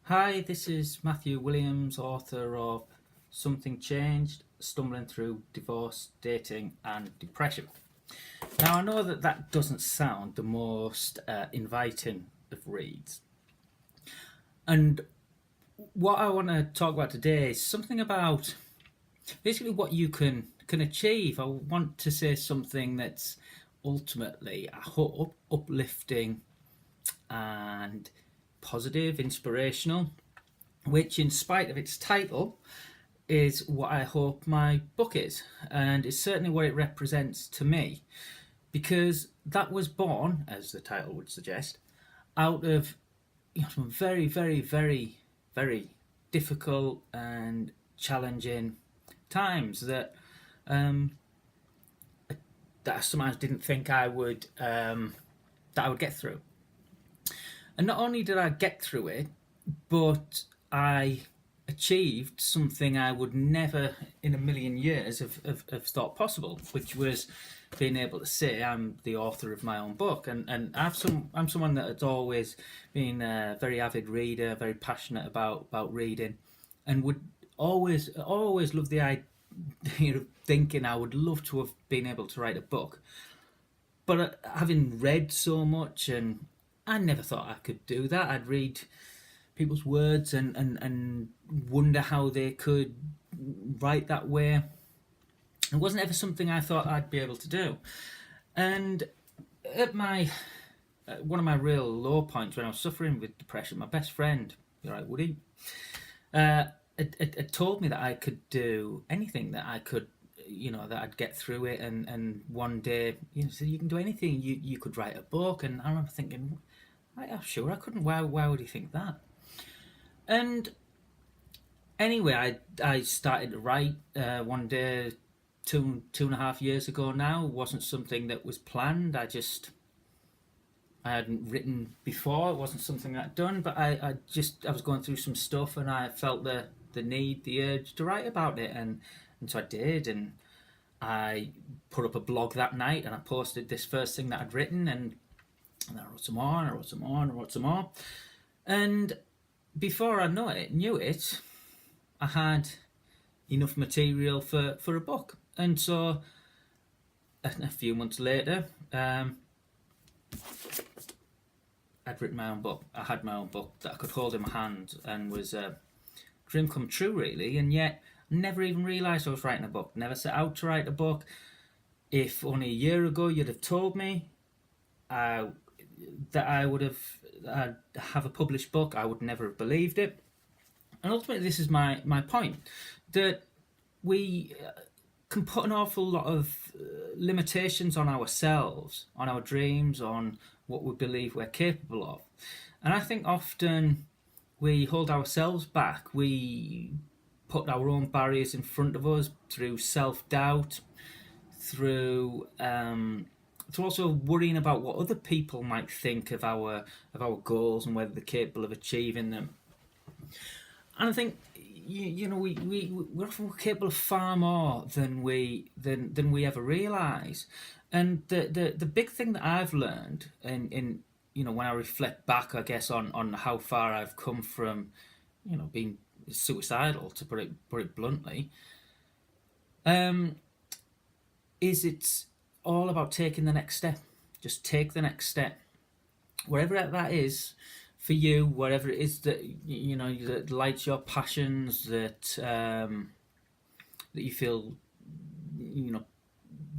Hi, this is Matthew Williams, author of Something Changed, Stumbling Through Divorce, Dating and Depression. Now, I know that that doesn't sound the most inviting of reads. And what I want to talk about today is something about basically what you can achieve. I want to say something that's ultimately, I hope, uplifting and positive, inspirational, which, in spite of its title, is what I hope my book is, and it's certainly what it represents to me, because that was born, as the title would suggest, out of some very, very, very, very difficult and challenging times um, that I sometimes didn't think that I would get through. And not only did I get through it, but I achieved something I would never in a million years have thought possible, which was being able to say I'm the author of my own book. And I'm someone that has always been a very avid reader, very passionate about reading, and would always love the idea of thinking I would love to have been able to write a book. But having read so much, and I never thought I could do that. I'd read people's words and wonder how they could write that way. It wasn't ever something I thought I'd be able to do. And at my one of my real low points when I was suffering with depression, my best friend, you're right, Woody, uh, it told me that I could do anything, that I could, that I'd get through it. And one day, so you can do anything. You could write a book. And I remember thinking, I'm sure I couldn't. Why would he think that? And anyway, I started to write one day, two and a half years ago now. It wasn't something that was planned. I hadn't written before. It wasn't something I'd done, but I was going through some stuff, and I felt the need, the urge to write about it, and so I did. And I put up a blog that night, and I posted this first thing that I'd written, and I wrote some more, and I wrote some more, and I wrote some more. And before I knew it, I had enough material for a book. And so a few months later, I'd written my own book. I had my own book that I could hold in my hand, and was a dream come true, really. And yet, I never even realised I was writing a book. Never set out to write a book. If only a year ago you'd have told me uh, that I would have a published book, I would never have believed it. And ultimately, this is my point, that we can put an awful lot of limitations on ourselves, on our dreams, on what we believe we're capable of. And I think often we hold ourselves back. We put our own barriers in front of us through self doubt, through also worrying about what other people might think of our goals and whether they're capable of achieving them. And I think we're often capable of far more than we ever realise. And the big thing that I've learned in when I reflect back, I guess, on how far I've come from being suicidal, to put it bluntly, um, is it's all about taking the next step. Just take the next step, wherever that is for you, whatever it is that that lights your passions, that you feel, you know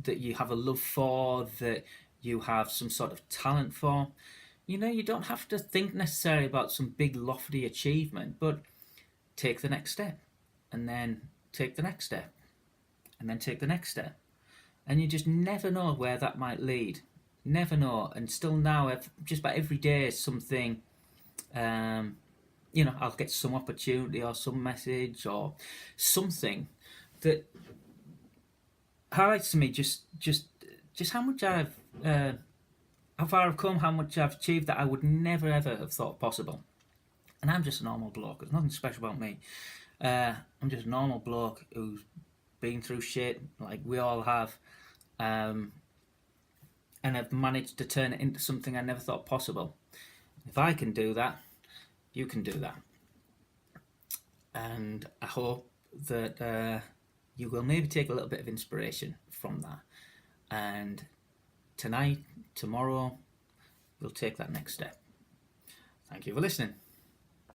that you have a love for, that you have some sort of talent for. You don't have to think necessarily about some big lofty achievement, but take the next step, and then take the next step, and then take the next step. And you just never know where that might lead. Never know. And still now, just about every day is something. Um, I'll get some opportunity or some message or something that highlights to me just how much how far I've come, how much I've achieved that I would never ever have thought possible. And I'm just a normal bloke. There's nothing special about me. I'm just a normal bloke who's been through shit like we all have, um, and I've managed to turn it into something I never thought possible. If I can do that, you can do that. and I hope that you will maybe take a little bit of inspiration from that. And tonight, tomorrow, you'll take that next step. Thank you for listening.